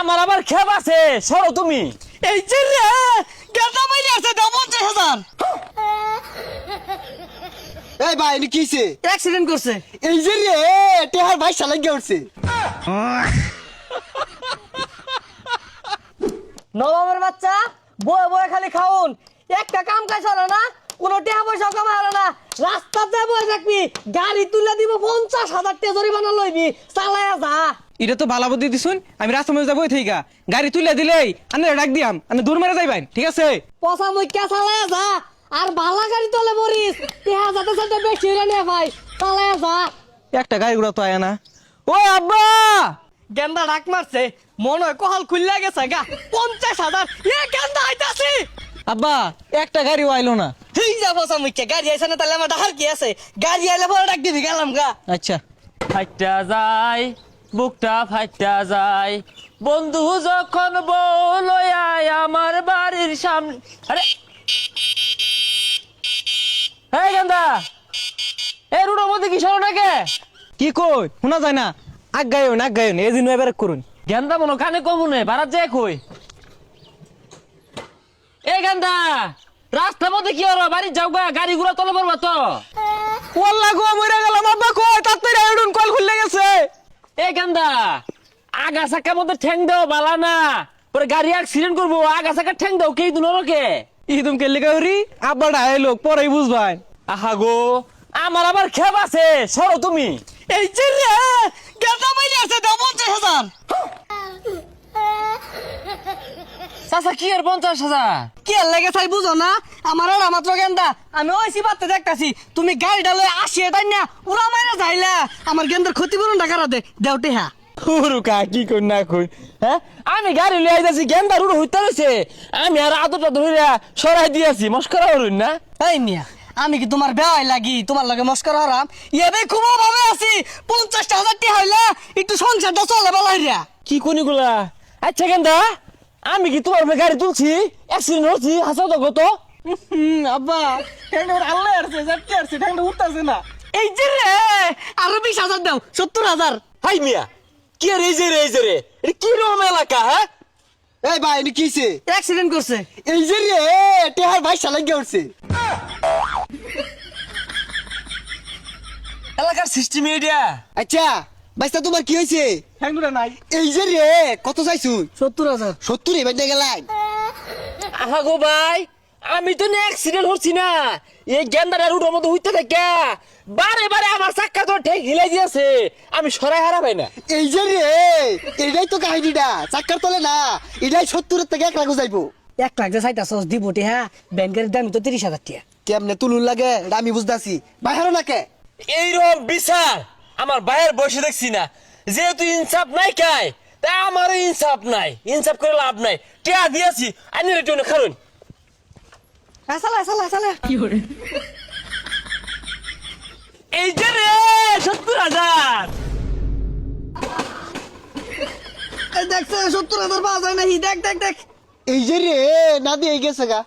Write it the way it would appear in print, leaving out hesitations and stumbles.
আমার আবার খেপ আছে, সরো তুমি। এই যে রে গেন্দা মাইরে আছে দাও 50,000। এই ভাই নি কিছে অ্যাক্সিডেন্ট করছে। এই যে রে টেহার ভাই শালা গিয়ে উঠছে। নবাবের বাচ্চা বয়ে বয়ে খালি খাউন, একটা কাম কাজ হলো না, কোনো টাকা পয়সা কামাই হলো না, রাস্তাতে বয়ে থাকবি, গাড়ি তুলে দিব 50,000 টাকা জরিমানা লইবি, চালায়া যা। এটা তো ভালো বুদ্ধি দিছুন। আমি রাস্তা মধ্যে যাবো থেকে গাড়ি তুলে দিলেই আমি ডাক দিয়াম, আমি দূর মেরে যাইবেন, ঠিক আছে? পচা মুখ্যা চালায়া যা, আর ভালা গাড়ি তোলে মরিস, টাকা যাতে সাথে বেশি হইলে নে ভাই, চালায়া যা। একটা গাড়ি ঘোড়া তো আয় না। ও আব্বা, গেন্দা ডাক মারছে, মনে হয় কহাল খুললে গেছে গা। 50,000 এ গেন্দা আইতাছি। আব্বা একটা গাড়িও আইলো না। হেই যা পচা মুখ্যা, গাড়ি আইছে না তাহলে আমার ডাহার কি আছে, গাড়ি আইলে পরে ডাক দিবি, গেলাম গা। আচ্ছা ফাইটা যায়, বুকটা ফাইটা যায়, বন্ধু যখন বউ লইয়া আমার বাড়ির সামনে। আরে এই গেন্দা, এই রুডোর মধ্যে কি সরো নাকি? কি কই শোনা যায় না? আগায়ন আগায়ন এই দিন এবারে করুন। গেন্দা মনো কানে কমুনে বারাত যায় কই? এই গেন্দা, রাস্তার মধ্যে কি হলো? বাড়ি যাও গা, গাড়ি ঘোড়া তলে পড়বা তো। ওয়াল্লাহ গো মরে গেলাম আব্বা, কই তাড়াতাড়ি আইডুন, কল খুলে গেছে। এই গেন্দা, আগা চাকার মধ্যে ঠ্যাং দাও বালা না, পরে গাড়ি অ্যাক্সিডেন্ট করবো। আগা চাকা ঠ্যাং দাও কে দুনোকে? ইদুম কে লেগে হরি আব্বা ডাইলো পরেই বুঝবাই। আহা গো, আমার আবার খেপ আছে, সরো তুমি। এই যে রে গেন্দা মাইরে আছে দাও 50,000। চাচা কি আর 50,000? কি আর লেগে চাই বুঝো না, আমার আর মাত্র গেন্দা, আমি ওই সিবাতে দেখতাছি তুমি গাড়িটা লয়ে 80 টাই না উড়া মাইরা যাইলা, আমার গেন্দার ক্ষতিপূরণ টাকা দে দেওটে। হ্যাঁ হুরুকা কি কই না কই, হ্যাঁ আমি গাড়ি লয়ে আইতাছি, গেন্দা রুড়ো হইতে রইছে, আমি আর আদরটা ধরিয়া সরাই দিয়েছি, মস্করা হরুন না। এই মিয়া, আমি কি তোমার বেওয়াই লাগি তোমার লগে মস্করা হরাম? ইয়ে খুব ভাবে আছি, 50,000 টাকা হইলে একটু সংসারটা চলে বলাইরা। কি কোনিগুলা? আচ্ছা গেন্দা, আমি কি তোমার উপরে গাড়ি তুলছি, অ্যাক্সিডেন্ট হচ্ছি, হাসা তো কত? আব্বা ঠ্যাংটা আল্লাহ আসছে, যাচ্ছে আসছে, ঠ্যাংটা উঠতেছে না। এই যে রে আরো 20,000 দাও, 70,000। হাই মিয়া, কি আর এই যে রে এটা কি রকম এলাকা? হ্যাঁ এই ভাই নি কিছে অ্যাক্সিডেন্ট করছে। এই যে রে টেহার ভাই শালা গিয়ে উঠছে। এলাকার সিস্টেম এইটা। আচ্ছা বাইস্তা তোমার কি হয়েছে? ঠ্যাংটা নাই। এই যে রে কত চাইছু? 70,000। 70 এবার গেলাই। আহা গো ভাই, আমি তো অ্যাক্সিডেন্ট হচ্ছি না, এই গেন্দাটা রুটোর মধ্যে হইতে থাকে, বারে বারে আমার চাক্কা তো ঠেক হিলাই দিয়েছে, আমি সরাই হারা পাই না। এই যে রে এটাই তো কাহিনীটা, চাক্কার তলে না, এটাই 70 থেকে 1 লাখ যাইবো। 1 লাখ যে চাইতাছস দিবটি। হ্যাঁ ব্যাংকের দাম তো 30,000 টাকা। কেমনে তুলুন লাগে এটা আমি বুঝতাছি, বাইরে না কে? এইরকম বিচার আমার ভাইয়ের বয়সে দেখছি না, যেহেতু ইনসাফ নাই কাই, তা আমারও ইনসাফ নাই, ইনসাফ করে লাভ নাই, টিয়া দিয়েছি আনি রেটে খারুন। চালা চালা চালা। এই যে রে 70,000। দেখছে 70,000 পাওয়া যায় নাকি? দেখ দেখ দেখ। এই যে রে না দিয়ে গেছে গা।